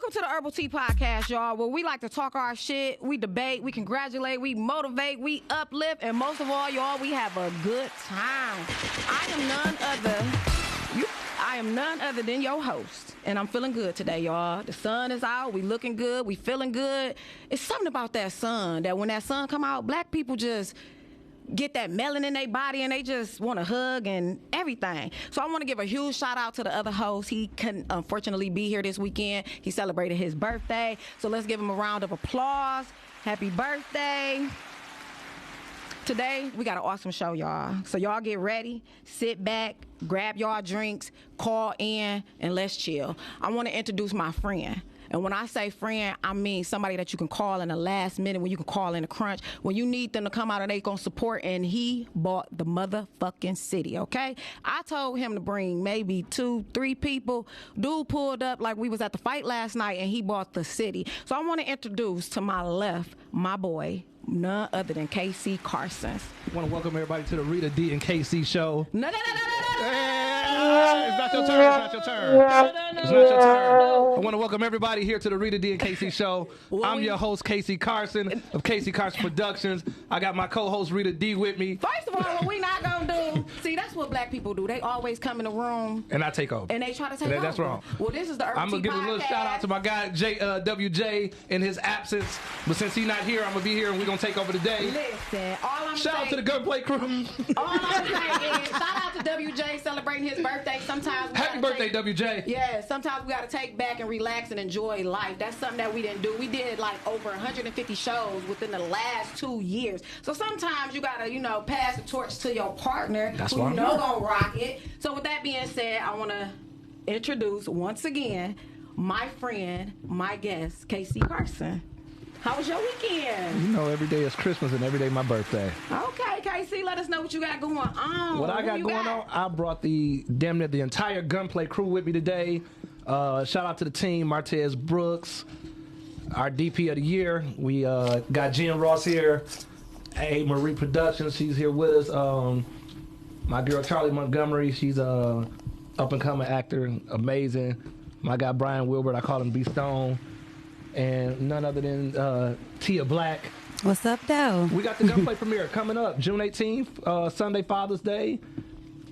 Welcome to the Herbal Tea Podcast, y'all, where we like to talk our shit, we debate, we congratulate, we motivate, we uplift, and most of all, y'all, we have a good time. I am none other than your host, and I'm feeling good today, y'all. The sun is out, we looking good, we feeling good. It's something about that sun, that when that sun come out, black people just get that melanin in their body and they just want to hug and everything. So I want to give a huge shout out to the other host. He couldn't unfortunately be here this weekend. He celebrated his birthday. So let's give him a round of applause. Happy birthday. Today, we got an awesome show, y'all. So y'all get ready, sit back, grab y'all drinks, call in, and let's chill. I want to introduce my friend. And when I say friend, I mean somebody that you can call in the last minute, when you can call in a crunch, when you need them to come out and they gonna support, and he bought the motherfucking city, okay? I told him to bring maybe 2-3 people. Dude pulled up like we was at the fight last night, and he bought the city. So I want to introduce to my left, my boy, none other than KC Carson. I want to welcome everybody to the Rita Dee and KC show. No. It's not your turn. It's not your turn. It's not your turn. I want to welcome everybody here to the Rita Dee and KC show. I'm your host, KC Carson of KC Carson Productions. I got my co-host, Rita Dee, with me. First of all, what we not going to do, see, that's what black people do. They always come in the room. And I take over. And they try to take over. That's wrong. Well, this is the Herbal I'm going to Tea give a little Podcast. shout out to my guy, WJ, in his absence. But since he's not here, I'm going to be here and we're going to take over today. Listen, all I'm Shout out to the Gunplay crew. All I'm saying is, shout out to WJ celebrating his birthday. Sometimes Happy birthday, WJ. Yeah, sometimes we got to take back and relax and enjoy life. That's something that we didn't do. We did like over 150 shows within the last 2 years. So sometimes you got to, pass the torch to your partner. That's who why you know gonna rock it. So with that being said, I want to introduce once again my friend, my guest, KC Carson. How was your weekend? You know, every day is Christmas and every day my birthday. Okay, KC, let us know what you got going on. What I got going on, I brought the entire Gunplay crew with me today. Shout out to the team, Martez Brooks, our DP of the year. We got Jen Ross here, A. Marie Productions. She's here with us. My girl Charlie Montgomery, she's a up-and-coming actor, amazing. My guy Brian Wilbert, I call him B Stone. And none other than Tia Black. What's up, though? We got the Gunplay premiere coming up June 18th, Sunday, Father's Day.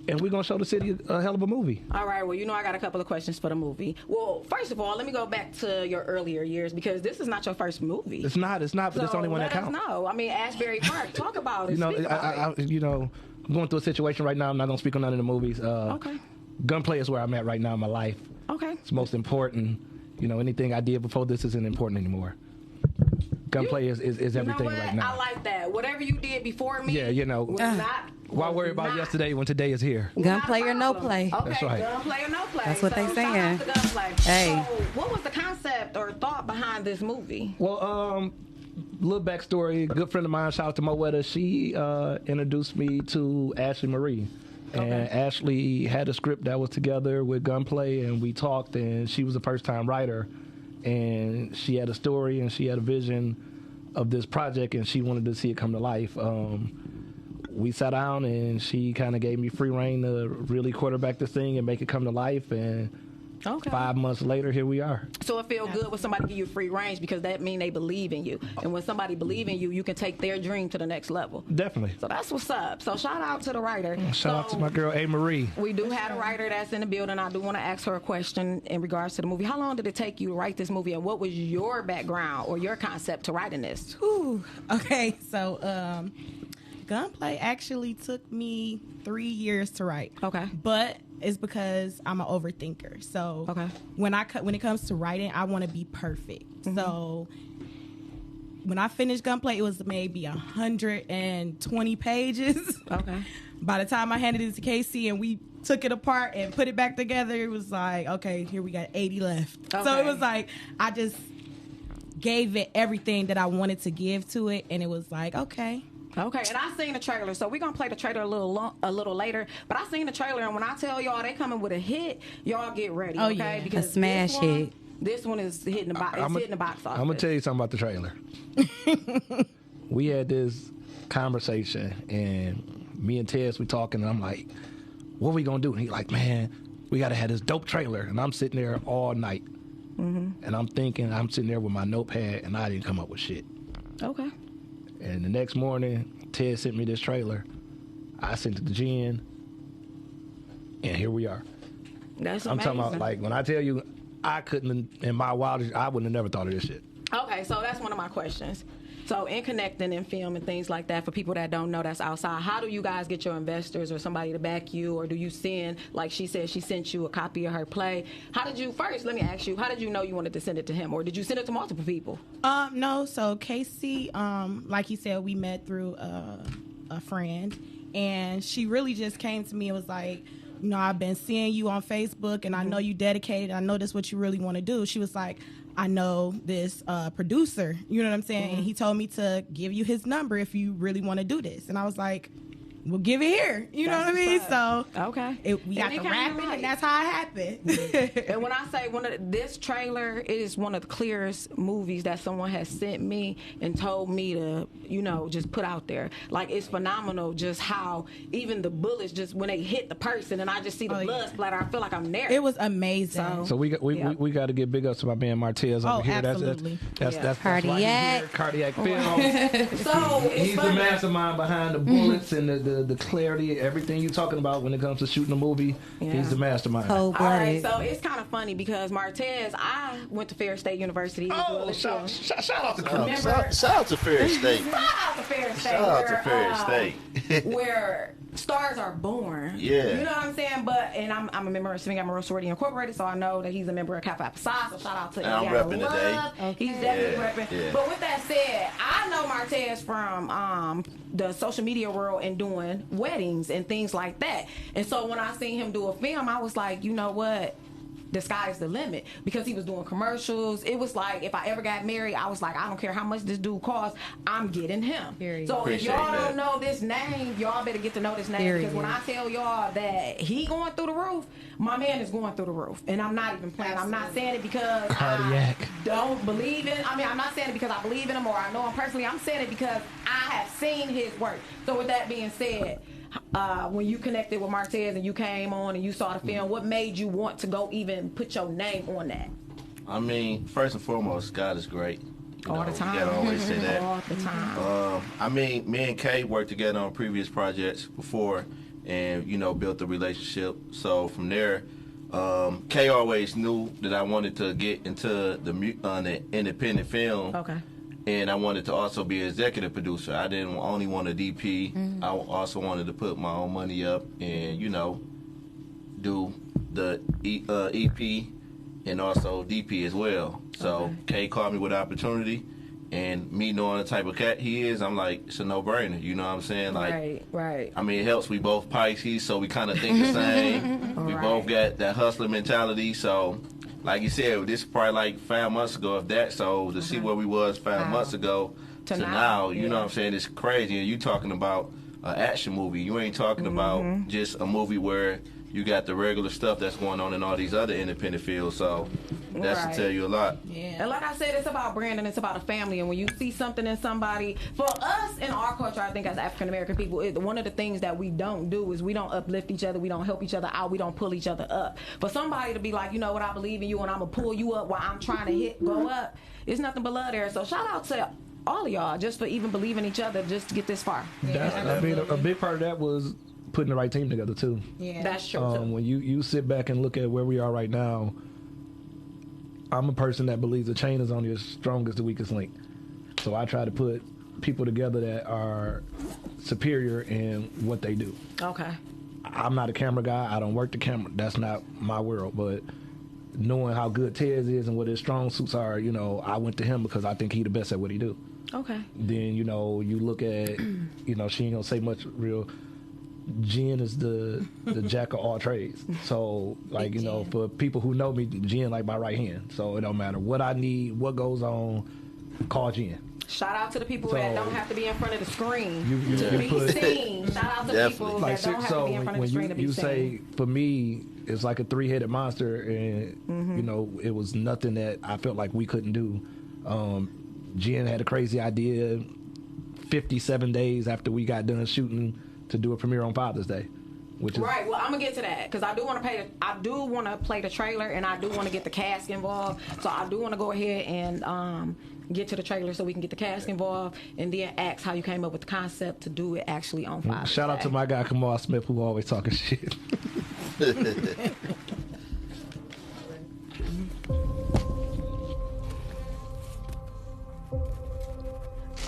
And we're going to show the city a hell of a movie. All right, well, I got a couple of questions for the movie. Well, first of all, let me go back to your earlier years, because this is not your first movie. It's not, but it's the only one that counts. No, I mean, Ashbury Park, talk about it. I'm going through a situation right now. I'm not going to speak on none of the movies. Okay. Gunplay is where I'm at right now in my life. Okay. It's most important. Anything I did before this isn't important anymore. Gunplay is everything right now. I like that. Whatever you did before me, why worry about yesterday when today is here? Gunplay or no play. Okay, that's right. Gunplay or no play. That's what they saying. Shout out to Gunplay. Hey. So, what was the concept or thought behind this movie? Well, little backstory. Good friend of mine, shout out to Moetta. She introduced me to Ashley Marie. And Ashley had a script that was together with Gunplay, and we talked, and she was a first-time writer. And she had a story, and she had a vision of this project, and she wanted to see it come to life. We sat down, and she kind of gave me free rein to really quarterback this thing and make it come to life. And 5 months later, here we are. So it feels good when somebody give you free range, because that means they believe in you. And when somebody believe in you, you can take their dream to the next level. Definitely. So that's what's up. So shout out to the writer. Shout out to my girl, A. Marie. We do have a writer that's in the building. I do want to ask her a question in regards to the movie. How long did it take you to write this movie, and what was your background or your concept to writing this? Whew. Okay, so Gunplay actually took me 3 years to write. Okay. But it's because I'm an overthinker. So when it comes to writing, I want to be perfect. Mm-hmm. So when I finished Gunplay, it was maybe 120 pages. Okay. By the time I handed it to Casey and we took it apart and put it back together, it was like, okay, here we got 80 left. Okay. So it was like, I just gave it everything that I wanted to give to it, and it was like, okay. Okay, and I seen the trailer, so we're gonna play the trailer a little later. But I seen the trailer, and when I tell y'all they coming with a hit, y'all get ready, okay? Yeah. Because a smash hit. This one is hitting the box. It's hitting the box office. I'm gonna tell you something about the trailer. We had this conversation, and me and Tess, we talking, and I'm like, "What are we gonna do?" And he's like, "Man, we gotta have this dope trailer." And I'm sitting there all night. And I'm thinking, I'm sitting there with my notepad, and I didn't come up with shit. Okay. And the next morning, Ted sent me this trailer. I sent it to Jen, and here we are. That's I'm amazing. talking about, like, when I tell you, I couldn't, in my wildest, I wouldn't have never thought of this shit. Okay, so that's one of my questions. So in connecting in film and things like that, for people that don't know that's outside, how do you guys get your investors or somebody to back you, or do you send, like she said, she sent you a copy of her play? How did you, first, let me ask you, how did you know you wanted to send it to him, or did you send it to multiple people? No, so Casey, like you said, we met through a friend, and she really just came to me and was like, you know, I've been seeing you on Facebook, and I know you dedicated. I know this is what you really want to do. She was like, I know this producer, you know what I'm saying? And he told me to give you his number if you really want to do this. And I was like, we'll give it here. You know what I mean? So okay, we got the rapping, and that's how it happened. And when I say this trailer is one of the clearest movies that someone has sent me and told me to, you know, just put out there. Like, it's phenomenal just how even the bullets, just when they hit the person and I just see the blood splatter, I feel like I'm there. It was amazing. So we got to get big ups to my man Martez over here. Absolutely. That's Cardiac. Cardiac film. So He's the mastermind behind the bullets and the clarity, everything you're talking about when it comes to shooting a movie. He's the mastermind. Cold All right, blooded. so it's kind of funny because Martez, I went to Ferris State University. Oh, shout out to Chris. Shout out to Ferris State. Shout out to Ferris State. Shout out to Ferris State. Where stars are born. Yeah. You know what I'm saying? And I'm a member of Swing Amarillo Sorority Incorporated, so I know that he's a member of Kappa Alpha Psi, so shout out to him. I'm repping today. Okay. He's definitely Yeah, repping. yeah. But with that said, I know Martez from the social media world and doing weddings and things like that. And so when I seen him do a film, I was like, you know what? The sky's the limit, because he was doing commercials. It was like, if I ever got married, I was like, I don't care how much this dude costs, I'm getting him. Period. So Appreciate if y'all that. don't know this name, y'all better get to know this name. Period. Because when I tell y'all that he going through the roof, my man is going through the roof. And I'm not even playing. I'm not saying it because Cardiac. I don't believe in, I'm not saying it because I believe in him or I know him personally. I'm saying it because I have seen his work. So with that being said, when you connected with Martez and you came on and you saw the film, what made you want to go even put your name on that? I mean, first and foremost, God is great. You All know, the time. You gotta always say that. All the time. I mean, me and Kay worked together on previous projects before, and you know, built a relationship. So from there, Kay always knew that I wanted to get into the independent film. Okay. And I wanted to also be an executive producer. I didn't only want a DP. I also wanted to put my own money up and, you know, do the EP and also DP as well. So Kay called me with an opportunity, and me knowing the type of cat he is, I'm like, it's a no-brainer. You know what I'm saying? Like, Right. I mean, it helps. We both Pisces, so we kind of think the same. We both got that hustler mentality, so... Like you said, this is probably like 5 months ago, if that. So to see where we was 5 months ago to now, you know what I'm saying? It's crazy. And you talking about an action movie. You ain't talking about just a movie where you got the regular stuff that's going on in all these other independent fields. So that's to tell you a lot. Yeah. And like I said, it's about branding, it's about a family. And when you see something in somebody, for us in our culture, I think as African American people, one of the things that we don't do is we don't uplift each other, we don't help each other out, we don't pull each other up. For somebody to be like, you know what, I believe in you and I'm going to pull you up while I'm trying to go up, it's nothing but love there. So shout out to all of y'all just for even believing each other just to get this far. I mean, a big part of that was putting the right team together too. Yeah. That's true too. When you sit back and look at where we are right now, I'm a person that believes the chain is only as strong as the weakest link. So I try to put people together that are superior in what they do. Okay. I'm not a camera guy. I don't work the camera. That's not my world. But knowing how good Tez is and what his strong suits are, you know, I went to him because I think he the best at what he do. Okay. Then, you know, you look at, you know, she ain't gonna say much real. Jen is the jack of all trades. So, like, you know, for people who know me, Jen like my right hand. So it don't matter what I need, what goes on, call Jen. Shout out to the people that don't have to be in front of the screen You to be put- seen. Shout out to the people Like, that don't have so to be in front of the when screen to be you seen. say, for me, it's like a three-headed monster, and you know, it was nothing that I felt like we couldn't do. Jen had a crazy idea 57 days after we got done shooting to do a premiere on Father's Day. which is right. Well, I'm gonna get to that because I do want to play the trailer, and I do want to get the cast involved. So I do want to go ahead and get to the trailer so we can get the cast involved, and then ask how you came up with the concept to do it actually on Father's Shout out Day. to my guy Kamal Smith, who always talking shit.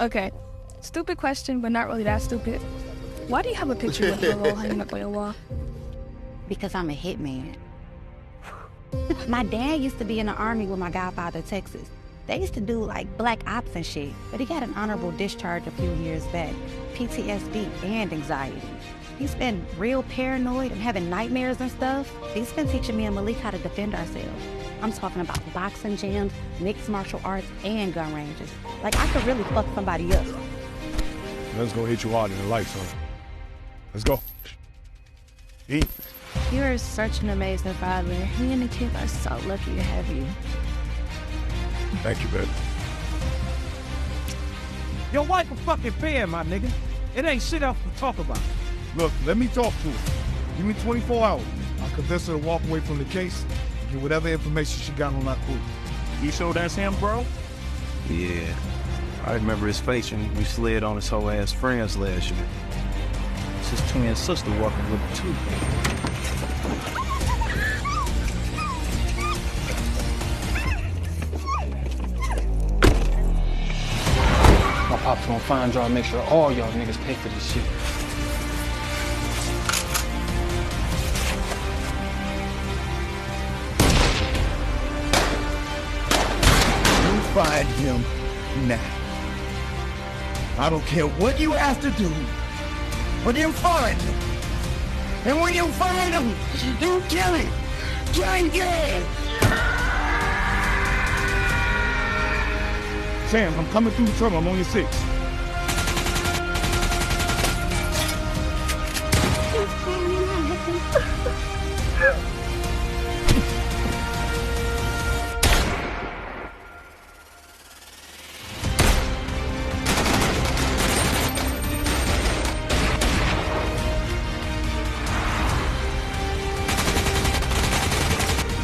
Okay, stupid question, but not really that stupid. Why do you have a picture of Lolo hanging up on your wall? Because I'm a hitman. My dad used to be in the army with my godfather, Texas. They used to do like black ops and shit, but he got an honorable discharge a few years back. PTSD and anxiety. He's been real paranoid and having nightmares and stuff. He's been teaching me and Malik how to defend ourselves. I'm talking about boxing jams, mixed martial arts, and gun ranges. Like, I could really fuck somebody up. Let's go hit you out in the lights, huh? Let's go. Eat. You are such an amazing father. Me and the kids are so lucky to have you. Thank you, baby. Your wife a fucking fan, my nigga. It ain't shit else to talk about. Look, let me talk to her. Give me 24 hours. I'll convince her to walk away from the case and get whatever information she got on that crew. You sure that's him, bro? Yeah. I remember his face when we slid on his whole ass friends last year. It's his twin sister walking with him, too. My pop's gonna find y'all and make sure all y'all niggas pay for this shit. You find him now. I don't care what you have to do, but then find him. And when you find him, you kill him. Try and get him. Sam, I'm coming through the trouble. I'm on your 6.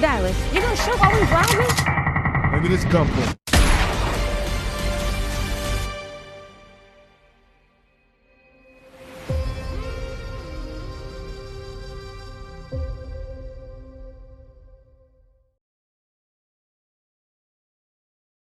Dallas, you gonna show while we robbing? Maybe this gun for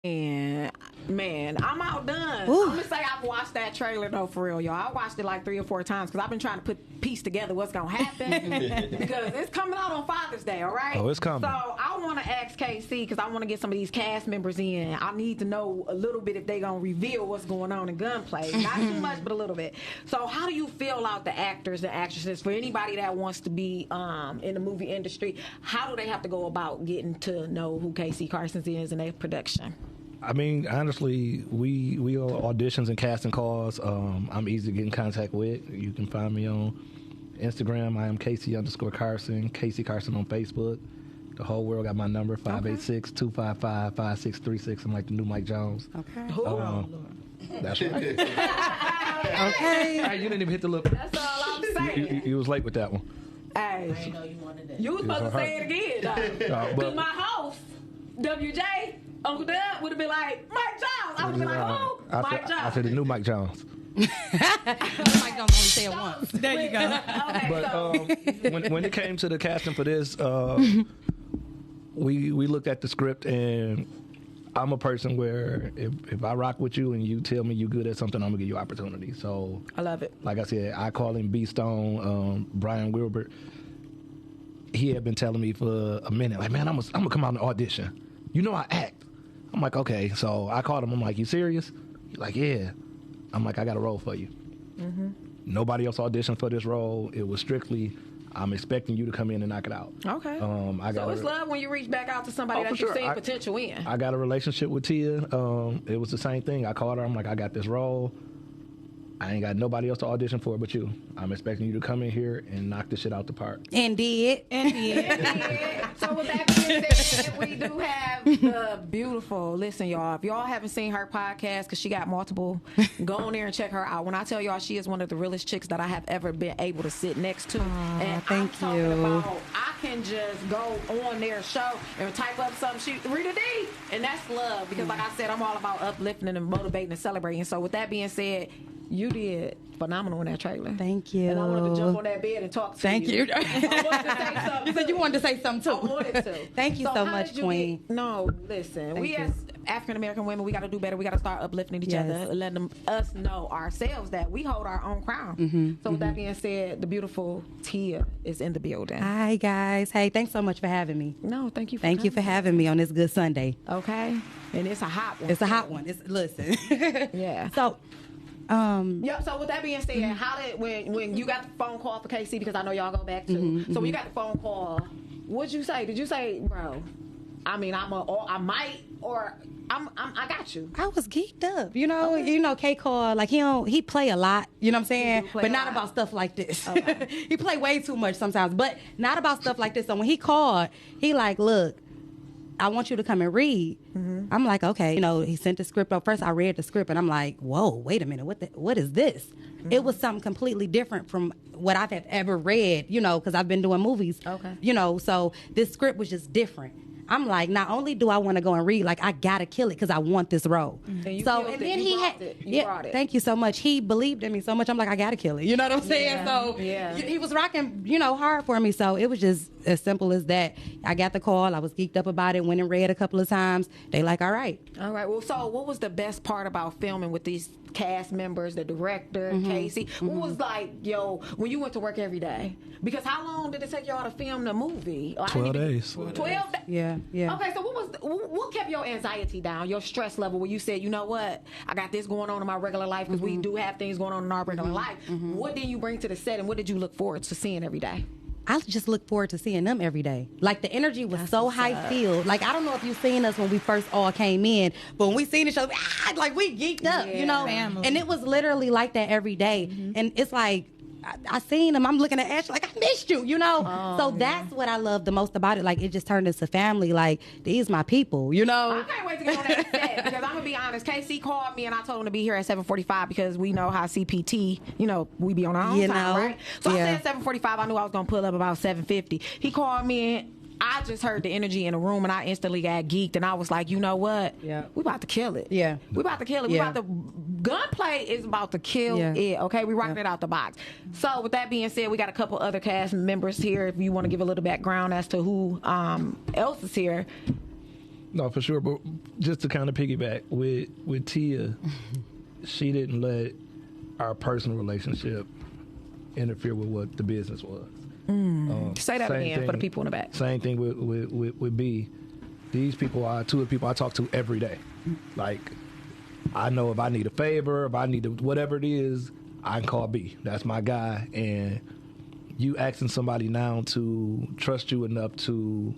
And man, I'm outdone. Ooh. I'm gonna say I've watched that trailer though, for real, y'all. I watched it like 3 or 4 times because I've been trying to piece together what's gonna happen because it's coming out on Father's Day, all right? Oh, it's coming. So I want to ask KC because I want to get some of these cast members in. I need to know a little bit if they gonna reveal what's going on in Gunplay. Not too much, but a little bit. So how do you feel out the actors and actresses for anybody that wants to be in the movie industry? How do they have to go about getting to know who KC Carson's is in their production? I mean, honestly, we are auditions and casting calls. I'm easy to get in contact with. You can find me on Instagram. I am Casey_Carson. Casey Carson on Facebook. The whole world got my number, 586-255-5636. I'm like the new Mike Jones. Okay. That's right. Okay. Hey, you didn't even hit the look. That's all I'm saying. You was late with that one. Hey, I didn't know you wanted that. you was supposed to say it again, though. but- Because my host, WJ, Uncle Dub, would have been like, Mike Jones. I would have been like, who? Mike Jones. I said the new Mike Jones. Mike don't only say it once. There you go. Okay, But so. when it came to the casting for this, we looked at the script, and I'm a person where if I rock with you and you tell me you're good at something, I'm gonna give you opportunity. So I love it. like I said, I call him B Stone, Brian Wilbert. He had been telling me for a minute, like, man, I'm gonna come out and audition. You know I act. I'm like, okay. So I called him. I'm like, you serious? He's like, yeah. I'm like, I got a role for you. Mm-hmm. Nobody else auditioned for this role. It was strictly, I'm expecting you to come in and knock it out. Okay. So it's love when you reach back out to somebody that you see potential in. I got a relationship with Tia. It was the same thing. I called her. I'm like, I got this role. I ain't got nobody else to audition for but you. I'm expecting you to come in here and knock this shit out the park. And did. So with that being said, we do have the beautiful, listen y'all, if y'all haven't seen her podcast, because she got multiple, go on there and check her out. When I tell y'all, she is one of the realest chicks that I have ever been able to sit next to. And thank I'm you. talking about, I can just go on their show and type up something, Rita Dee, and that's love. Because like I said, I'm all about uplifting and motivating and celebrating. So with that being said, you did phenomenal in that trailer. Thank you. And I wanted to jump on that bed and talk to Thank you. I wanted to say something. You said you wanted to say something too. I wanted to. Thank you so how much, did you Queen. No, listen. Thank We you. as African American women, we got to do better. We got to start uplifting each Yes. other, letting us know ourselves that we hold our own crown. Mm-hmm, So with that being said, the beautiful Tia is in the building. Hi guys. Hey, thanks so much for having me. No, thank you. Thank you for having me on this good Sunday. Okay, and it's a hot one. It's a hot one. Listen. Yeah. So, Yeah. So with that being said, how did when you got the phone call for KC, because I know y'all go back too. So when you got the phone call, what'd you say? Did you say, bro? I mean, I got you. I was geeked up, you know. K call like he play a lot, you know what I'm saying, play but a not lot. about stuff like this. Okay. He play way too much sometimes, but not about stuff like this. So when he called, he like, look, I want you to come and read. I'm like, okay, he sent the script up. First I read the script and I'm like, whoa, wait a minute, what is this? It was something completely different from what I've ever read, because I've been doing movies. Okay. So this script was just different. I'm like, not only do I want to go and read, like I gotta kill it because I want this role. And you So killed and it. then You he brought had, it. You brought it. thank you so much. He believed in me so much. I'm like, I gotta kill it. You know what I'm saying? Yeah. So Yeah. he was rocking, hard for me. So it was just as simple as that. I got the call. I was geeked up about it. Went and read a couple of times. They like, all right. All right. Well, so what was the best part about filming with these cast members, the director, Casey? What was like, when you went to work every day? Because how long did it take y'all to film the movie? 12 days. 12 days? Yeah. Okay, so what kept your anxiety down, your stress level, where you said, you know what, I got this going on in my regular life, because we do have things going on in our regular life. What did you bring to the set, and what did you look forward to seeing every day? I just look forward to seeing them every day. Like the energy was so high filled. Like I don't know if you've seen us when we first all came in, but when we seen each other, like we geeked up, Family. And it was literally like that every day. And it's like I seen them. I'm looking at Ashley like I missed you, So that's what I love the most about it. Like it just turned into family. Like these my people, I can't wait to get on that set, because I'm gonna be honest. KC called me and I told him to be here at 7:45 because we know how CPT, we be on our own time, right? So I said 7:45. I knew I was gonna pull up about 7:50. He called me and I just heard the energy in the room and I instantly got geeked, and I was like, you know what? Yeah. We about to kill it. Yeah. We about to kill it. Yeah. We about to gunplay is about to kill it. Okay, we rocking it out the box. So with that being said, we got a couple other cast members here. If you want to give a little background as to who else is here. No, for sure. But just to kind of piggyback with Tia, she didn't let our personal relationship interfere with what the business was. Say that again for the people in the back. Same thing with B. These people are two of the people I talk to every day. Like, I know if I need a favor, if I need whatever it is, I can call B. That's my guy. And you asking somebody now to trust you enough to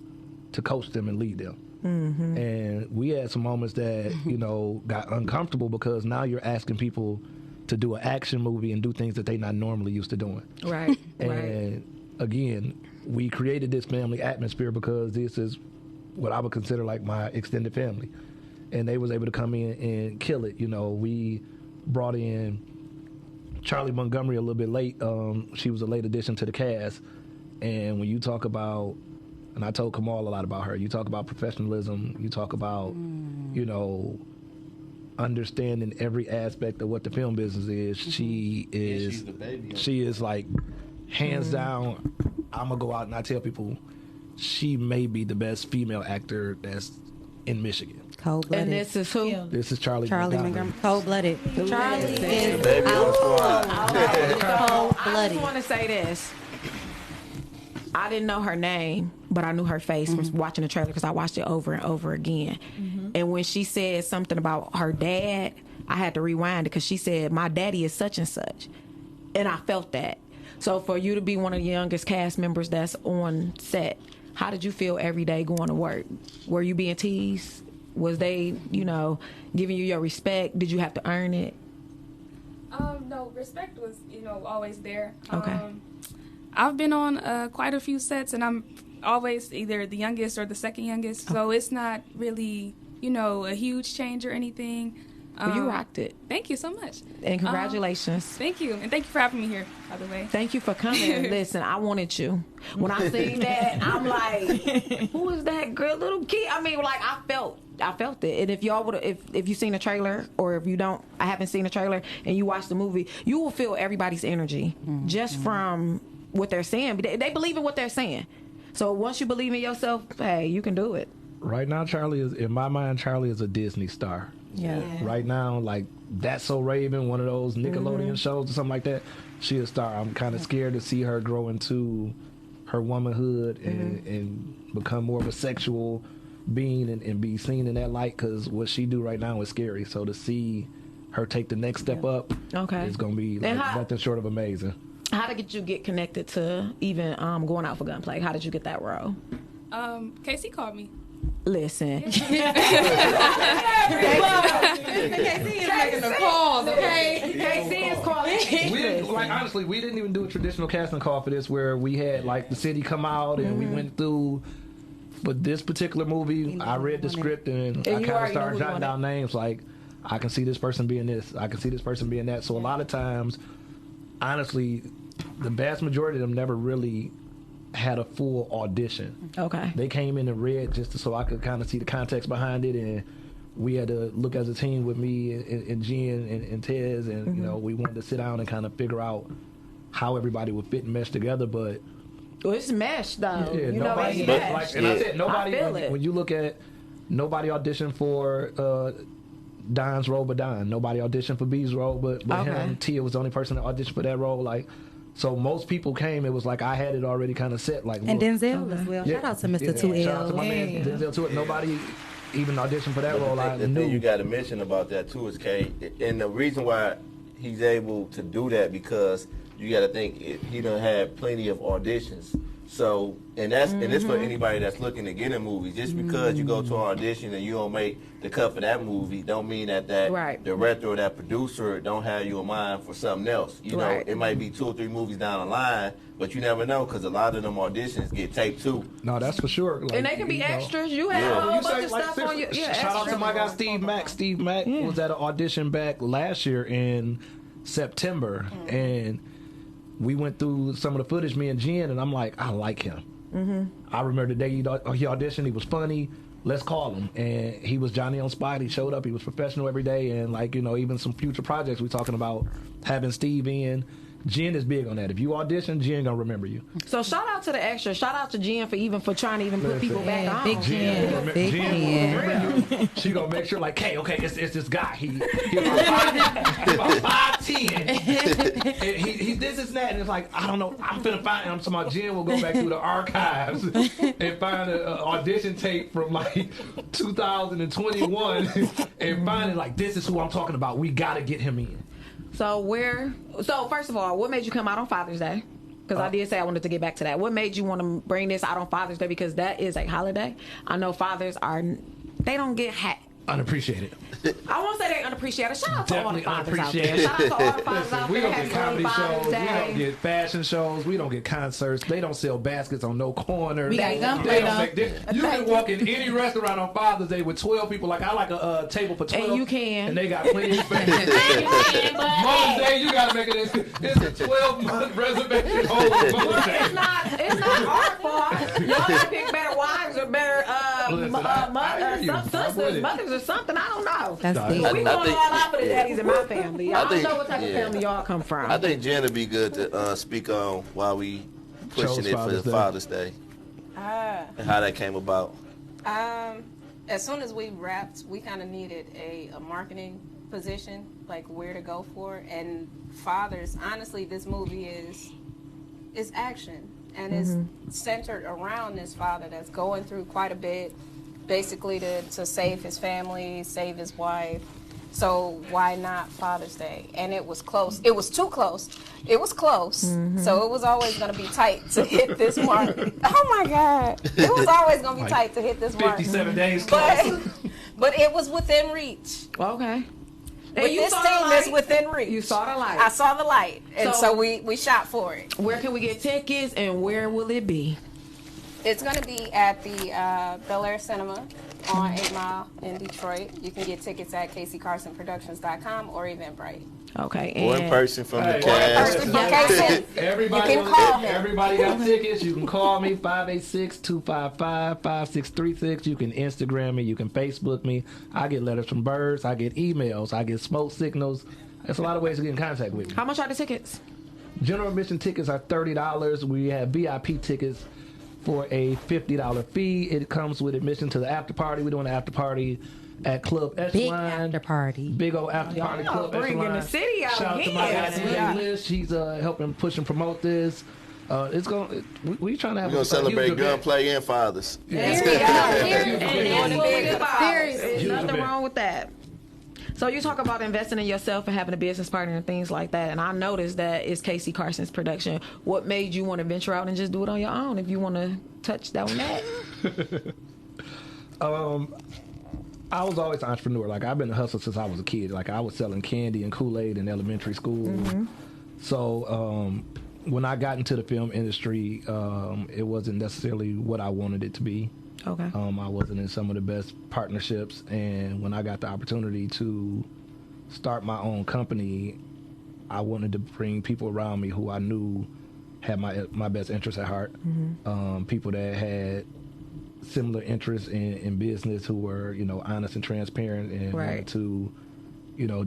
coach them and lead them. And we had some moments that, got uncomfortable because now you're asking people to do an action movie and do things that they not normally used to doing. Right. And again, we created this family atmosphere because this is what I would consider like my extended family. And they was able to come in and kill it. We brought in Charlie Montgomery a little bit late. She was a late addition to the cast. And when you talk about, and I told Kamal a lot about her, you talk about professionalism, you talk about, understanding every aspect of what the film business is. She is, she's the baby. she is like, hands down, I'm gonna go out and I tell people, she may be the best female actor that's in Michigan. Cold-blooded. And this is who? This is Charlie Montgomery. Cold-blooded. Charlie is Baby, I cold-blooded. just want to say this. I didn't know her name, but I knew her face from watching the trailer because I watched it over and over again. And when she said something about her dad, I had to rewind it because she said, my daddy is such and such. And I felt that. So for you to be one of the youngest cast members that's on set, how did you feel every day going to work? Were you being teased? Was they, giving you your respect? Did you have to earn it? No, respect was, always there. Okay. I've been on quite a few sets, and I'm always either the youngest or the second youngest, so it's not really, a huge change or anything. Well, you rocked it. Thank you so much. And congratulations. Thank you. And thank you for having me here, by the way. Thank you for coming. Listen, I wanted you. When I seen that, I'm like, who is that girl, little kid? I mean, like, I felt it. And if y'all would, if you seen the trailer, or if you don't, I haven't seen the trailer, and you watch the movie, you will feel everybody's energy just from what they're saying. They believe in what they're saying. So once you believe in yourself, hey, you can do it. Right now, Charlie is, in my mind, Charlie is a Disney star. Yeah. Right now, like, That's So Raven, one of those Nickelodeon shows or something like that, she a star. I'm kind of scared to see her grow into her womanhood and become more of a sexual being and be seen in that light, because what she do right now is scary. So to see her take the next step up is going to be like, nothing short of amazing. How did you get connected to even going out for gunplay? How did you get that role? Casey called me. Listen. Casey is making the calls, okay? Casey is calling. Honestly, we didn't even do a traditional casting call for this, where we had like the city come out and we went through. But this particular movie, I read the script and I kind of started jotting down names. Like, I can see this person being this. I can see this person being that. So a lot of times, honestly, the vast majority of them never really had a full audition. Okay. They came in and read just so I could kind of see the context behind it, and we had to look as a team with me and Jen and Tez, and we wanted to sit down and kind of figure out how everybody would fit and mesh together. But it's meshed though. Yeah, nobody. I said nobody. When you look at, nobody auditioned for Don's role but Don. Nobody auditioned for B's role but him. Tia was the only person that auditioned for that role. Like, so most people came. It was like I had it already kind of set. Like, and Denzel as well. Shout out to Mr. 2L. Shout out to my man Denzel 2L. Nobody even auditioned for that role. The thing you got to mention about that too is Kay, and the reason why he's able to do that, because you got to think he done had plenty of auditions. So, and this for anybody that's looking to get in movies. Just because you go to an audition and you don't make the cut for that movie, don't mean that director or that producer don't have you in mind for something else. You know, it might be 2 or 3 movies down the line, but you never know, because a lot of them auditions get taped too. No, that's for sure. Like, and they can be extras. You have a whole bunch of stuff on you. Shout out to my guy Steve Mack. Steve Mack was at an audition back last year in September, and we went through some of the footage, me and Jen, and I'm like, I like him. I remember the day he auditioned, he was funny. Let's call him. And he was Johnny on spot. He showed up. He was professional every day. And, like, even some future projects, we're talking about having Steve in. Jen is big on that. If you audition, Jen gonna remember you. So shout out to the extra. Shout out to Jen for trying to even put people back on. Big Jen. Jen. She gonna make sure, like, hey, okay, it's this guy. He about 5'10". He this and that, and it's like, I don't know. I'm finna find him. So my Jen will go back through the archives and find an audition tape from like 2021 and find it, like, this is who I'm talking about. We gotta get him in. So first of all, what made you come out on Father's Day? Because I did say I wanted to get back to that. What made you want to bring this out on Father's Day? Because that is a holiday. I know fathers they don't get unappreciated. I won't say they're unappreciated. Shout out to all the fathers out there. Shout out to all the fathers out there. We don't get comedy shows. We don't get fashion shows. We don't get concerts. They don't sell baskets on no corner. We got gunplay though. You can walk in any restaurant on Father's Day with 12 people. Like, I like a table for 12. And you can. And they got plenty of space. Mother's Day, you got to make it. It's a 12-month reservation hold. It's not our fault. Y'all got to pick better wives or better sisters, mothers or something. I don't know. That's we going all out for the daddies in my family. I don't know what type of family y'all come from. I think Jen would be good to speak on why we pushing it for the Father's Day and how that came about. As soon as we wrapped, we kind of needed a marketing position, like where to go for. And fathers, honestly, this movie is action and is centered around this father that's going through quite a bit, basically to save his family, save his wife. So why not Father's Day? And it was close. It was too close. It was close. So it was always going to be tight to hit this mark. Oh my God. It was always going to be tight to hit this mark. 57 days close. But it was within reach. Okay. With you this saw the team light? is within reach. You saw the light. I saw the light, and so we shot for it. Where can we get tickets, and where will it be? It's going to be at the Bel Air Cinema on 8 Mile in Detroit. You can get tickets at CaseyCarsonProductions.com or Eventbrite. Okay. Or in person from the cast. Everybody, you can call him. Everybody got tickets. You can call me 586-255-5636. You can Instagram me. You can Facebook me. I get letters from birds. I get emails. I get smoke signals. There's a lot of ways to get in contact with me. How much are the tickets? General admission tickets are $30. We have VIP tickets for a $50 fee. It comes with admission to the after party. We're doing an after party at Club Echelon. Big after party. Big old after party. Club bringing Echelon. the city out Shout out to here. my Yes, we guy, are. Liz. She's helping push and promote this. It's going. We trying to have. We're gonna celebrate gunplay and fathers. There's nothing wrong with that. So you talk about investing in yourself and having a business partner and things like that, and I noticed that it's Casey Carson's production. What made you want to venture out and just do it on your own? If you want to touch that on that. I was always an entrepreneur. Like, I've been a hustler since I was a kid. Like, I was selling candy and Kool-Aid in elementary school. Mm-hmm. So when I got into the film industry, it wasn't necessarily what I wanted it to be. Okay. I wasn't in some of the best partnerships, and when I got the opportunity to start my own company, I wanted to bring people around me who I knew had my best interests at heart. Mm-hmm. People that had similar interests in business, who were, you know, honest and transparent, and wanted to, you know,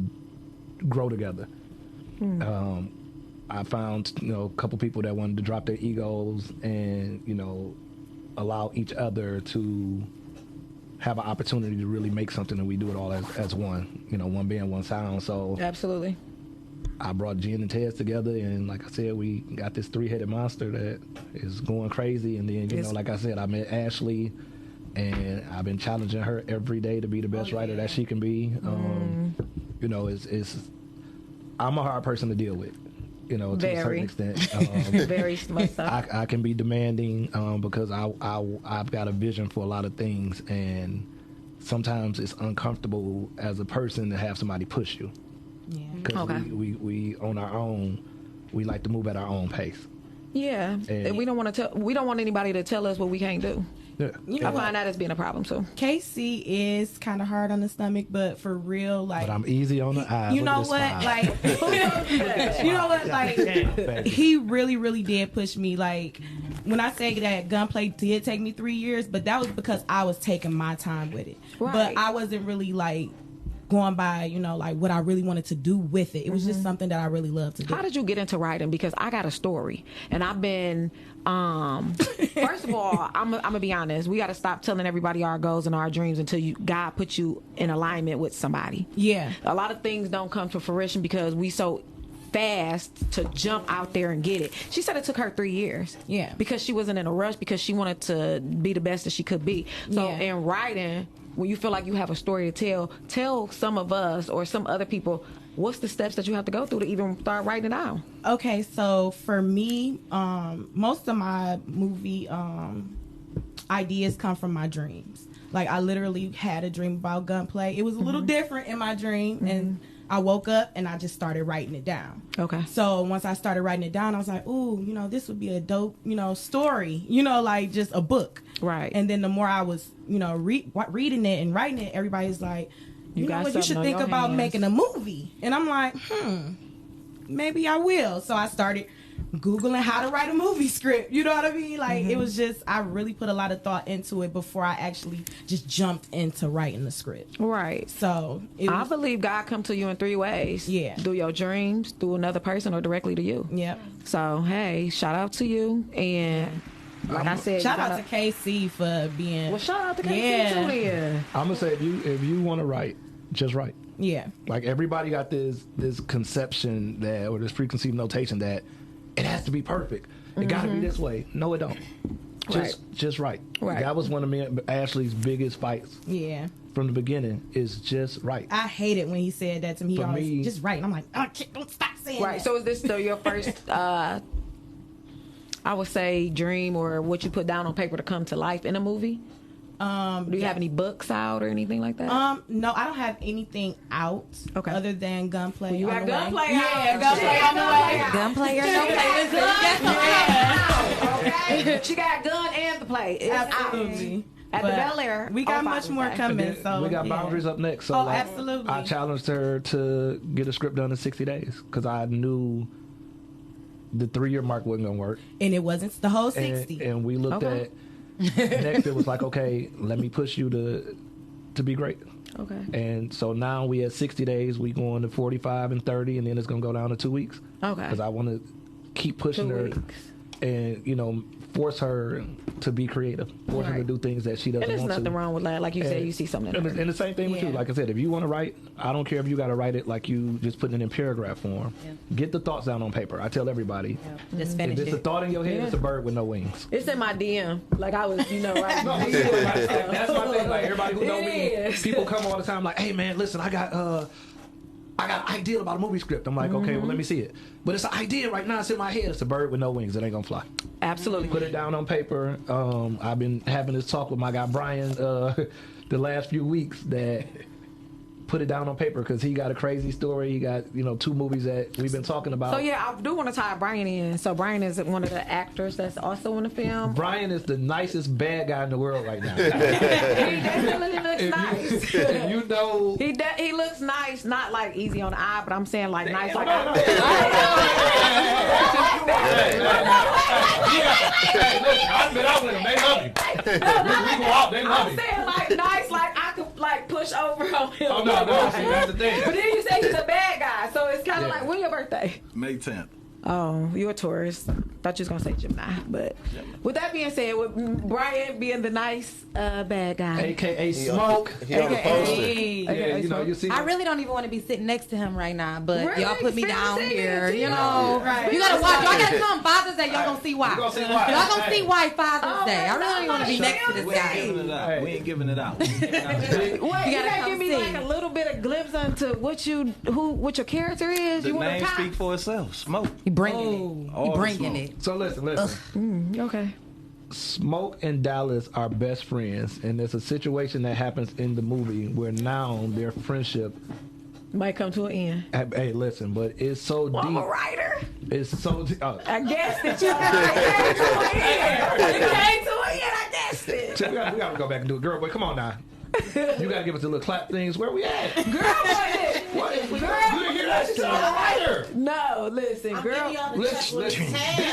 grow together. I found, you know, a couple people that wanted to drop their egos and, you know, allow each other to have an opportunity to really make something, and we do it all as one, you know, one band, one sound. So absolutely, I brought Jen and Tez together, and like I said, we got this three-headed monster that is going crazy. And then, you know, like I said, I met Ashley, and I've been challenging her every day to be the best writer that she can be. You know, I'm a hard person to deal with, you know, to a certain extent. Very much so. I can be demanding because I've got a vision for a lot of things, and sometimes it's uncomfortable as a person to have somebody push you. Yeah. Because we on our own, we like to move at our own pace. Yeah, and we don't want anybody to tell us what we can't do. Yeah. You know I find that as being a problem too. KC is kind of hard on the stomach, but for real, like. But I'm easy on the eyes. You know what? Like, you know what? Like, he really, really did push me. Like, when I say that Gunplay did take me 3 years, but that was because I was taking my time with it. Right. But I wasn't really like going by, you know, like what I really wanted to do with it. It was just something that I really loved to do. How did you get into writing? Because I got a story, and I've been. First of all, I'm gonna be honest. We got to stop telling everybody our goals and our dreams until God puts you in alignment with somebody. Yeah. A lot of things don't come to fruition because we so fast to jump out there and get it. She said it took her 3 years. Yeah. Because she wasn't in a rush, because she wanted to be the best that she could be. So in writing, when you feel like you have a story to tell some of us or some other people, what's the steps that you have to go through to even start writing it out? Okay, so for me, most of my movie ideas come from my dreams. Like, I literally had a dream about Gunplay. It was a little different in my dream, and I woke up and I just started writing it down. Okay. So once I started writing it down, I was like, ooh, you know, this would be a dope, you know, story, you know, like just a book. Right. And then the more I was, you know, reading it and writing it, everybody's like, you know what, you should think about making a movie. And I'm like, maybe I will. So I started Googling how to write a movie script. You know what I mean? Like, it was just, I really put a lot of thought into it before I actually just jumped into writing the script. Right. So I believe God come to you in 3 ways. Yeah. Through your dreams, through another person, or directly to you. Yep. So, hey, shout out to you. And like I said, shout out to KC for being. Well, shout out to KC too then. I'm gonna say, if you want to write, just write. Yeah. Like, everybody got this conception that, or this preconceived notation that it has to be perfect. It got to be this way. No, it don't. Just right. That was one of me and Ashley's biggest fights. Yeah. From the beginning, is just right. I hate it when he said that to me. He For always me, just right. And I'm like, oh, don't stop saying that. Right. So is this still your first, I would say, dream or what you put down on paper to come to life in a movie? Do you have any books out or anything like that? No, I don't have anything out other than Gunplay. Well, you got Gunplay out. Yeah, Gunplay on the way. Gunplay or no play? Okay. She got Gun and the Play. It's Absolutely. At the Bel Air. We got much more coming. So we got Boundaries up next. So absolutely. I challenged her to get a script done in 60 days because I knew the 3-year mark wasn't going to work. And it wasn't the whole 60. And we looked at next. It was like, okay, let me push you to be great. Okay. And so now we at 60 days. We going to 45 and 30, and then it's going to go down to 2 weeks. Okay. Because I want to keep pushing 2 her. weeks. And force her to be creative, force her to do things that she doesn't And there's want to. nothing wrong with that. Like you said, you see something. And the same thing with you. Like I said, if you want to write, I don't care if you got to write it like you just putting it in paragraph form. Yeah. Get the thoughts down on paper. I tell everybody. Yeah. Just finish if it's a thought in your head, it's a bird with no wings. It's in my DM. Like I was, right? That's my thing. Like everybody who know me, people come all the time. Like, hey man, listen, I got an idea about a movie script. I'm like, okay, well let me see it. But it's an idea right now. It's in my head. It's a bird with no wings. It ain't gonna fly. Absolutely. Put it down on paper. I've been having this talk with my guy Brian the last few weeks that put it down on paper because he got a crazy story. He got 2 movies that we've been talking about. So yeah, I do want to tie Brian in. So Brian is one of the actors that's also in the film. Brian is the nicest bad guy in the world right now. He definitely looks nice. He looks nice, not like easy on the eye, but I'm saying like nice. Like I've been out with him. They love you. We go out. They love you. I'm saying like nice, like I could like push over on him. Oh no, see, that's the thing. But then you say he's a bad guy, so it's kind of like, when your birthday? May 10th. Oh, you're a Taurus. Thought you was gonna say Gemini, but with that being said, with Brian being the nice bad guy, AKA Smoke, AKA you see. I really don't even want to be sitting next to him right now, but Really? y'all put me down here. Right. You gotta watch. Y'all gotta come Father's Day. Y'all gonna see why. Y'all gonna see why Father's Day. I really don't even want to be next to this guy. We ain't giving it out. Wait, you gotta give me like a little bit of glimpse into what your character is. The You want name to speak for itself. Smoke. He bringing it. He bringing it. So listen. Okay. Smoke and Dallas are best friends, and there's a situation that happens in the movie where now their friendship might come to an end. Hey, listen, but it's so deep. I'm a writer. It's so deep. I guessed it. You came to an end. I guessed it. We gotta go back and do it. Girl, boy, come on now. You gotta give us a little clap things. Where we at? Girl, what? You didn't hear that? She's a writer. No, listen, girl. Listen. This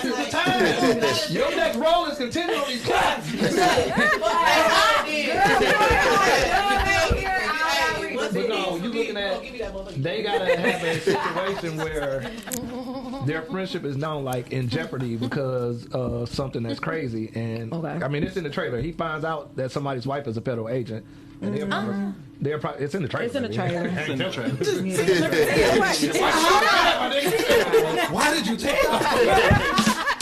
is the time. Your next role is continue on these claps. But no, you looking at, they gotta have a situation where their friendship is now like in jeopardy because of something that's crazy. And I mean, it's in the trailer. He finds out that somebody's wife is a federal agent. And they're probably, it's in the trailer. It's in the trailer. It's in the trailer. Why did you take that?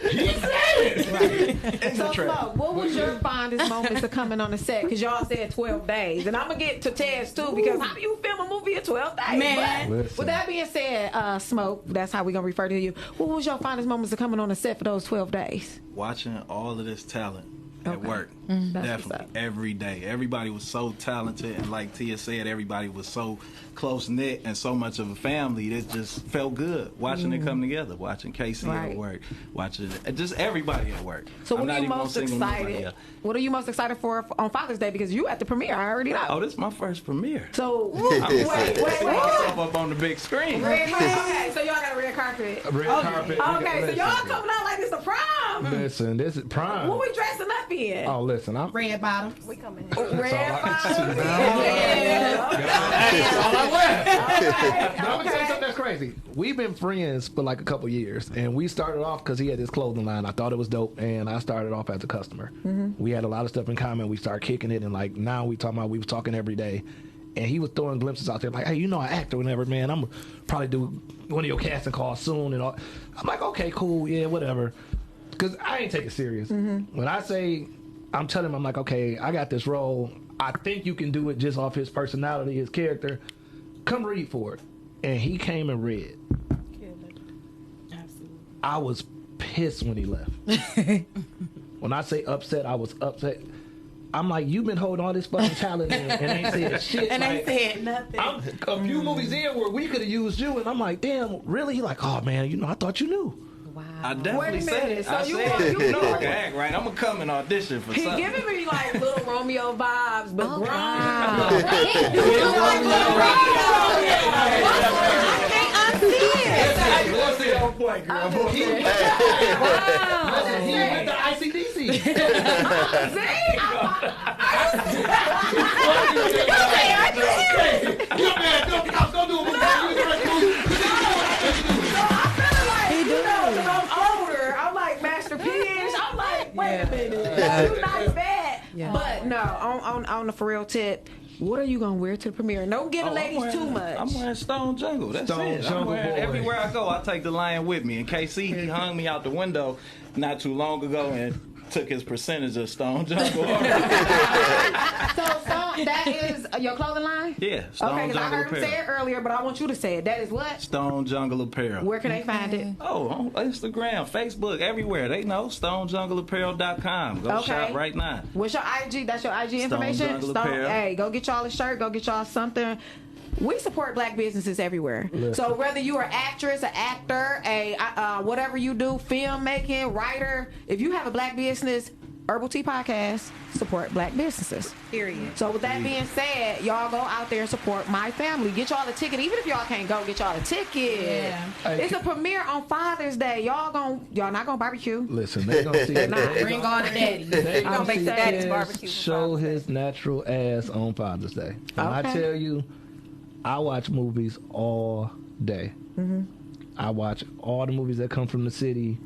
He said it. So, Flo, what was your fondest moments of coming on the set? Because y'all said 12 days. And I'm going to get to Tez, too, because how do you film a movie in 12 days? Man. But with that being said, Smoke, that's how we're going to refer to you. What was your fondest moments of coming on the set for those 12 days? Watching all of this talent at work. That's Definitely. Every day. Everybody was so talented, and like Tia said, everybody was so close-knit and so much of a family. It just felt good watching it come together, watching Casey at work, watching just everybody at work. So I'm what are you most excited? What are you most excited for on Father's Day? Because you at the premiere, I already know. Oh, this is my first premiere. So wait. Myself up on the big screen. Okay, so y'all got a red carpet. Red carpet. Okay, so y'all coming out like this a prom. Listen, this is prime. What we dressing up in? Oh, listen, I'm red bottoms. We coming in. Red bottoms. That's all I wear. But I'm gonna tell you something that's crazy. We've been friends for like a couple years, and we started off because he had this clothing line. I thought it was dope, and I started off as a customer. We had a lot of stuff in common. We started kicking it, and like now we was talking every day. And he was throwing glimpses out there like, hey, you know, an actor, whatever, man. I'm gonna probably do one of your casting calls soon and all. I'm like, okay, cool, yeah, whatever. Because I ain't take it serious. When I say, I'm telling him, I'm like, okay, I got this role. I think you can do it just off his personality, his character. Come read for it. And he came and read. Absolutely. I was pissed when he left. When I say upset, I was upset. I'm like, you've been holding all this fucking talent in and ain't said shit. And like, ain't said nothing. I'm a few movies in where we could have used you, and I'm like, damn, really? He like, oh man, I thought you knew. Wow. I definitely Wait a said minute, it. so I you said want- it. you know want- I can act right. I'm gonna come and audition for He something. giving me like little Romeo vibes, but grown. Wow. I can't unsee it. What's the whole point, girl? He went to ICDC. Don't do I'm older. I'm like Master P-ish. I'm like, wait a minute. You not bad. Yeah. But no, on the for real tip, what are you gonna wear to the premiere? Don't give the ladies too much. I'm wearing Stone Jungle. That's Stone it. Jungle I'm wearing, boy. everywhere I go, I take the lion with me. And KC, he hung me out the window not too long ago and took his percentage of Stone Jungle. So that is your clothing line? Yeah, Stone Okay, because I Jungle heard him say it Apparel. earlier, but I want you to say it. That is what? Stone Jungle Apparel. Where can they find it? Oh, on Instagram, Facebook, everywhere. They know. StoneJungleApparel.com. Go Okay. shop right now. What's your IG? That's your IG information? Jungle Apparel. Hey, go get y'all a shirt. Go get y'all something. We support black businesses everywhere. Listen. So whether you're an actress, an actor, whatever you do, filmmaking, writer, if you have a black business, Herbal Tea Podcast, support black businesses. Period. So with that being said, y'all go out there and support my family. Get y'all a ticket. Even if y'all can't go, get y'all a ticket. Yeah. It's a premiere on Father's Day. Y'all not gonna barbecue. Listen, they gonna see. Bring on the daddy. They gonna gonna make see the daddy's his barbecue for show Father's Day. his natural ass on Father's Day. And I Okay. tell you, I watch movies all day. Mm-hmm. I watch all the movies that come from the city.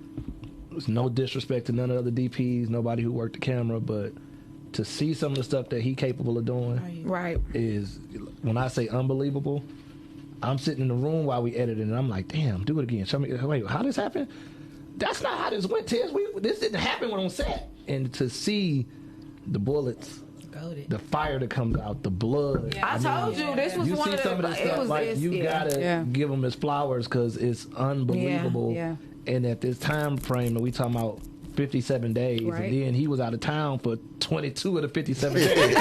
There's no disrespect to none of the other DPs, nobody who worked the camera, but to see some of the stuff that he capable of doing Right. is, when I say unbelievable, I'm sitting in the room while we editing, and I'm like, damn, do it again. Show me, wait, how this happened? That's not how this went, Tess. This didn't happen when on set. And to see the bullets, the fire that comes out, the blood. I told you this was You one see of some the. of this stuff, like, you gotta give him his flowers because it's unbelievable. Yeah. And at this time frame that we talking about 57 days, Right. and then he was out of town for 22 of the 57 days.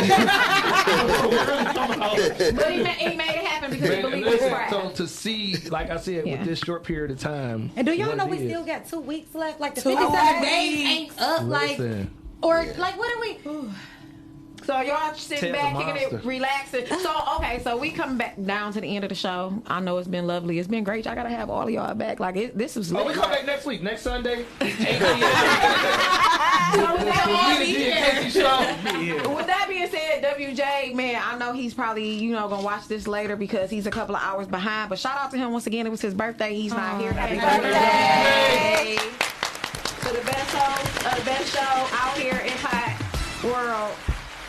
But he made it happen because he believed his craft. So to see, like I said, Yeah. with this short period of time, And do y'all what know it we is. still got 2 weeks left? Like the 2 57 weeks. days ain't up. Like, Listen. or like, what are we? So y'all sitting Tell back, the kicking it, monster. relaxing. So we come back down to the end of the show. I know it's been lovely. It's been great. I gotta have all of y'all back. Like this was. Oh, we lit. come back next week, next Sunday. So with that being said, WJ, man, I know he's probably gonna watch this later because he's a couple of hours behind. But shout out to him once again. It was his birthday. He's not here. Happy birthday to the best host of the best show out here in Pot World.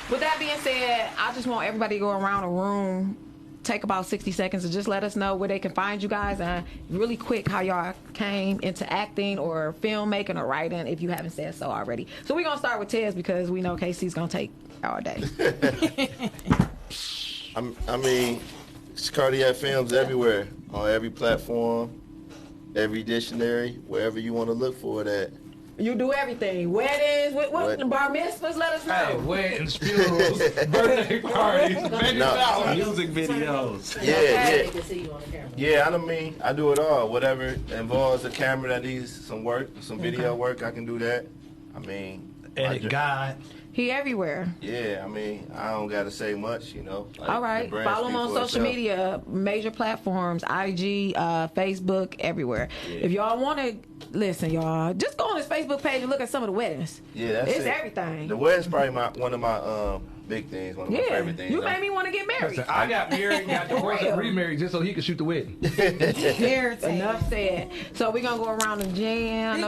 With that being said, I just want everybody to go around the room, take about 60 seconds and just let us know where they can find you guys and really quick how y'all came into acting or filmmaking or writing if you haven't said so already. So we're going to start with Tez because we know KC's going to take all day. I mean, it's Cardiac Films everywhere, on every platform, every dictionary, wherever you want to look for it at. You do everything. Weddings, what bar mitzvahs, let us know. Hey, weddings, funerals, birthday parties, baby showers. Music videos. Yeah. Yeah, I do it all. Whatever involves a camera that needs some work, some video work, I can do that. I mean, Edit God. He everywhere. Yeah, I mean, I don't got to say much, Like, All right. the brand Follow him speak on for social itself. media, major platforms, IG, Facebook, everywhere. If y'all want to listen, y'all, just go on his Facebook page and look at some of the weddings. Yeah, that's It's it. everything. The wedding's probably one of my big things, one of my Yeah, favorite things. you made me want to get married. Listen, I got married, got divorced, and remarried just so he could shoot the wedding. Enough said. So we're gonna go around the jam. I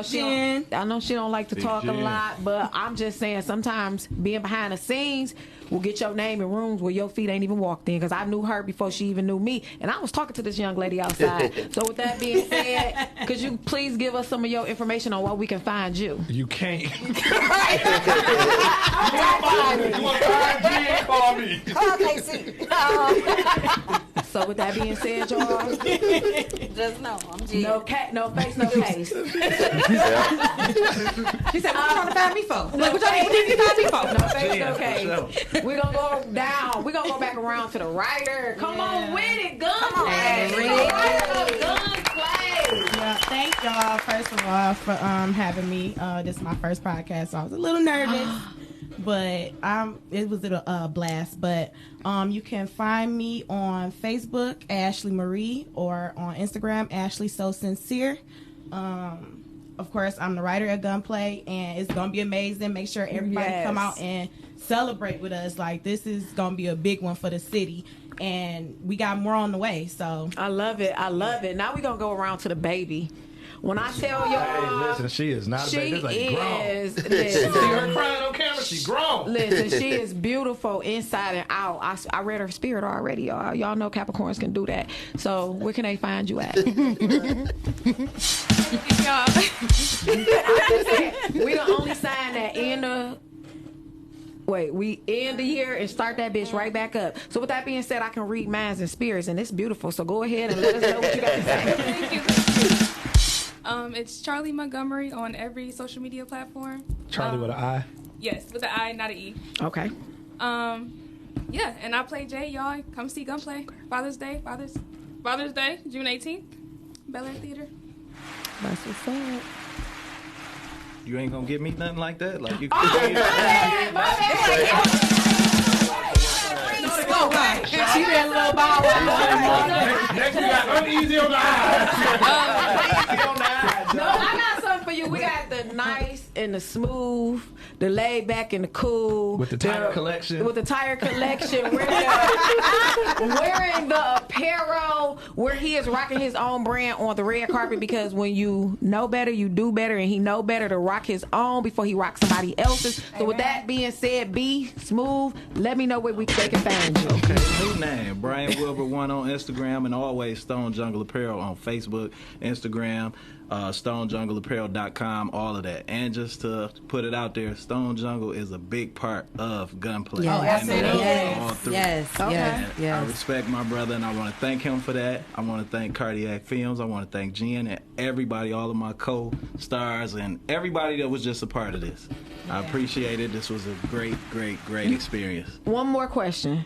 know she don't like to Big talk a Jen. lot, but I'm just saying sometimes being behind the scenes will get your name in rooms where your feet ain't even walked in. Because I knew her before she even knew me, and I was talking to this young lady outside. So with that being said, could you please give us some of your information on where we can find you? You can't. You want to find me? Call me. Okay, see. So So with that being said, y'all, Just know I'm G. no face, no case. She said, "What you trying to find me for? Like, what face. you need to find me for?" No face, no case. We're gonna go down. We're gonna go back around to the writer. Come on with it, Gunplay. Gunplay. Yeah, thank y'all first of all for having me. This is my first podcast, so I was a little nervous, but it was a blast. But you can find me on Facebook, Ashley Marie, or on Instagram, Ashley So Sincere. Of course, I'm the writer at Gunplay, and it's gonna be amazing. Make sure everybody come out and celebrate with us. Like, this is gonna be a big one for the city, and we got more on the way. So I love it. I love it. Now we're gonna go around to the baby. When I tell y'all, hey, listen, she is not a baby. This like grown. Listen, see her crying on camera. She grown. Listen, she is beautiful inside and out. I read her spirit already, y'all. Y'all know Capricorns can do that. So where can they find you at? Y'all. We the only sign that we end the year and start that bitch right back up. So with that being said, I can read minds and spirits, and it's beautiful. So go ahead and let us know what you got to say. Thank you. It's Charlie Montgomery on every social media platform. Charlie with an I? Yes, with an I, not an E. Okay. Yeah, and I play Jay, y'all. Come see Gunplay. Father's Day, June 18th. Bel Air Theater. That's what's up. You ain't gonna give me nothing like that? Like you My bad. She did a little bow wow. Next we got uneasy on the eyes. No, I got something for you. We got the nice and the smooth, the laid back and the cool. With the tire collection. With the tire collection. Wearing the apparel where he is rocking his own brand on the red carpet, because when you know better, you do better, and he know better to rock his own before he rocks somebody else's. So with that being said, be smooth. Let me know where they can find you. Okay, new name, Brian Wilbur 1 on Instagram, and always Stone Jungle Apparel on Facebook, Instagram, StoneJungleApparel.com, all of that. And just to put it out there, Stone Jungle is a big part of Gunplay. Yes. And Absolutely. all through. Yes. I respect my brother, and I want to thank him for that. I want to thank Cardiac Films. I want to thank Jen and everybody, all of my co-stars, and everybody that was just a part of this. I appreciate it. This was a great experience. One more question.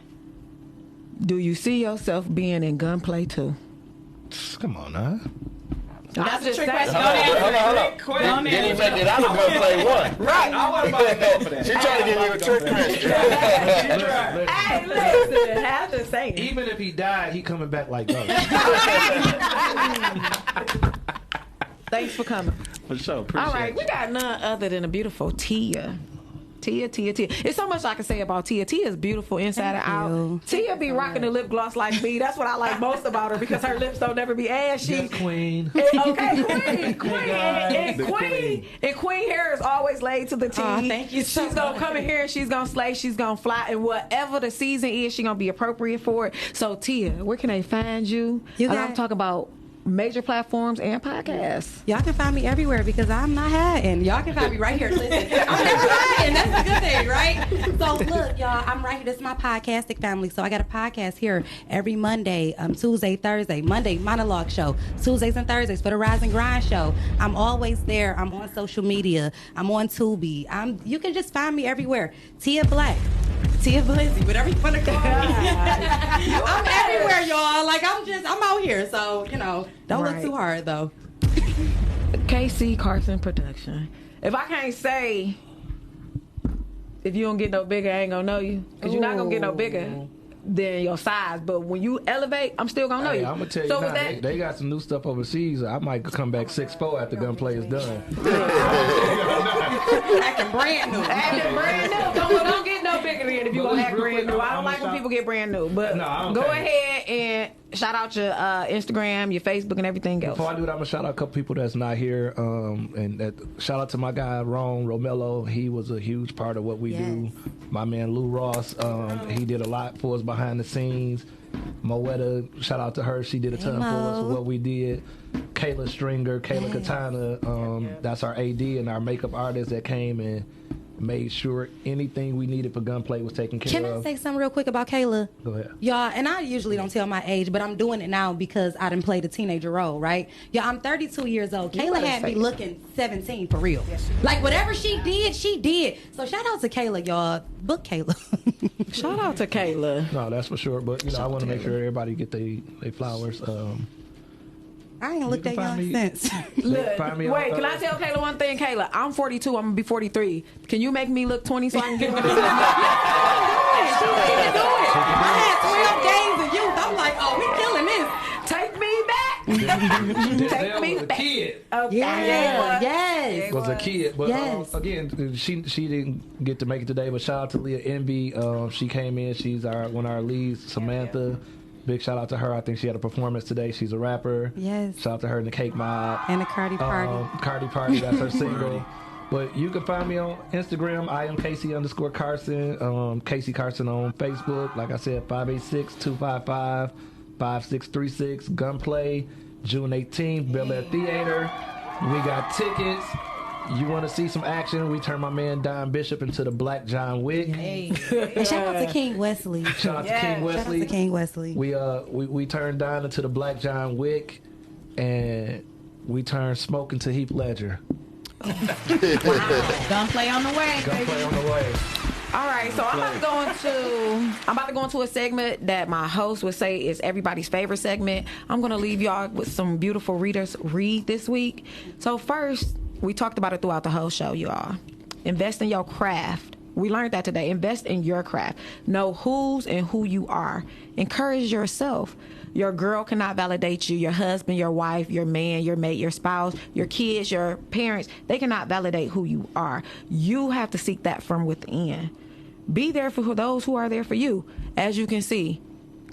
Do you see yourself being in Gunplay too? Come on, now. That's just saying. Hold on. Did he make it out of Gunplay 1? Right. I wasn't about to go for that. She trying to give you a trick question. Hey, listen. Have to say it. Even if he died, he coming back like that. Thanks for coming. For sure. Appreciate All right, you. we got none other than a beautiful Tia. Tia. It's so much I can say about Tia. Tia is beautiful inside and out. Tia be rocking the lip gloss like me. That's what I like most about her, because her lips don't never be ashy. Yes, Queen. And Queen hair is always laid to the T. Thank you so She's gonna come in here and she's gonna slay. She's gonna fly, and whatever the season is, she's gonna be appropriate for it. So Tia, where can they find you? I'm talking about major platforms and podcasts. Y'all can find me everywhere because I'm not hiding. Y'all can find me right here. Listen, I'm never hiding. That's a good thing, right? So look, y'all, I'm right here. This is my podcastic family. So I got a podcast here every Monday, Tuesday, Thursday. Monday, monologue show. Tuesdays and Thursdays for the Rise and Grind show. I'm always there. I'm on social media. I'm on Tubi. You can just find me everywhere. Tia Black. Tia Blizzy, whatever you want to call me. I'm everywhere, y'all. Like, I'm out here. So, don't look too hard, though. KC Carson Production. If I can't say, if you don't get no bigger, I ain't gonna know you. Because you're not gonna get no bigger than your size. But when you elevate, I'm still gonna know you. I'm gonna tell you so now, that, they got some new stuff overseas. I might come back 6'4" after Gunplay is done. Acting brand new. Don't get no bigger than if you gonna act brand new. I don't like when people get brand new. But go ahead and shout out your Instagram, your Facebook, and everything else. Before I do that, I'm gonna shout out a couple people that's not here. Shout out to my guy Ron Romello. He was a huge part of what we do. My man Lou Ross. He did a lot for us behind the scenes. Moetta, shout out to her. She did a ton for us for what we did. Kayla Stringer, Kayla Katana. That's our AD and our makeup artist that came and made sure anything we needed for gunplay was taken care Can of. I say something real quick about Kayla? Go ahead. Y'all, and I usually don't tell my age, but I'm doing it now because I done played a teenager role, right? Yeah, I'm 32 years old. Kayla had me looking 17 for real. Like, whatever she did, she did. So shout out to Kayla, y'all. Book Kayla. Shout out to Kayla. No, that's for sure. But, I want to make sure everybody get their flowers. I ain't looked at y'all since. Look, wait, can I tell Kayla one thing? Kayla, I'm 42. I'm going to be 43. Can you make me look 20 so I can get rid of this? She can do it. I had 12 days of youth. I'm like, oh, we killing this. Take me back. Take me was a back. kid. Okay. Yes. Was a kid. But Yes. again, she didn't get to make it today. But shout out to Leah Envy. She came in. She's one of our leads. Samantha. Big shout out to her. I think she had a performance today. She's a rapper. Yes. Shout out to her in the Cake Mob. And the Cardi Party. Cardi Party, that's her single. But you can find me on Instagram. I am Casey_Carson. Casey Carson on Facebook. Like I said, 586-255-5636. Gunplay, June 18th, Bel Air Theater. We got tickets. You want to see some action? We turn my man Don Bishop into the Black John Wick. Hey. And shout out to King Wesley. Shout out to King Wesley. Shout out to King Wesley. We turned Don into the Black John Wick, and we turned Smoke into Heath Ledger. Gunplay on the way. Gunplay on the way. All right, so I'm about to go into a segment that my host would say is everybody's favorite segment. I'm going to leave y'all with some beautiful readers read this week. So first, we talked about it throughout the whole show, y'all. Invest in your craft. We learned that today. Invest in your craft. Know who's and who you are. Encourage yourself. Your girl cannot validate you. Your husband, your wife, your man, your mate, your spouse, your kids, your parents, they cannot validate who you are. You have to seek that from within. Be there for those who are there for you. As you can see,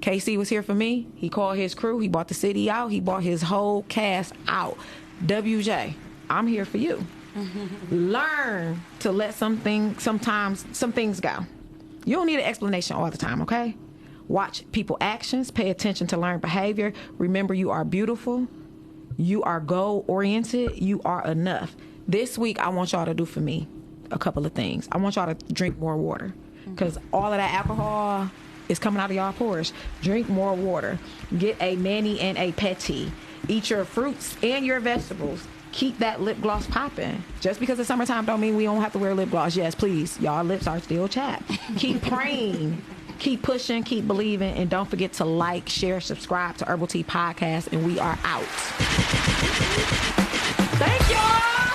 KC was here for me. He called his crew. He bought the city out. He bought his whole cast out. WJ, I'm here for you. Learn to let sometimes some things go. You don't need an explanation all the time, okay? Watch people's actions. Pay attention to learned behavior. Remember, you are beautiful. You are goal-oriented. You are enough. This week, I want y'all to do for me a couple of things. I want y'all to drink more water because all of that alcohol is coming out of y'all pores. Drink more water. Get a mani and a petit. Eat your fruits and your vegetables. Keep that lip gloss popping. Just because it's summertime don't mean we don't have to wear lip gloss. Yes, please. Y'all lips are still chapped. Keep praying. Keep pushing. Keep believing. And don't forget to like, share, subscribe to Herbal Tea Podcast. And we are out. Thank y'all.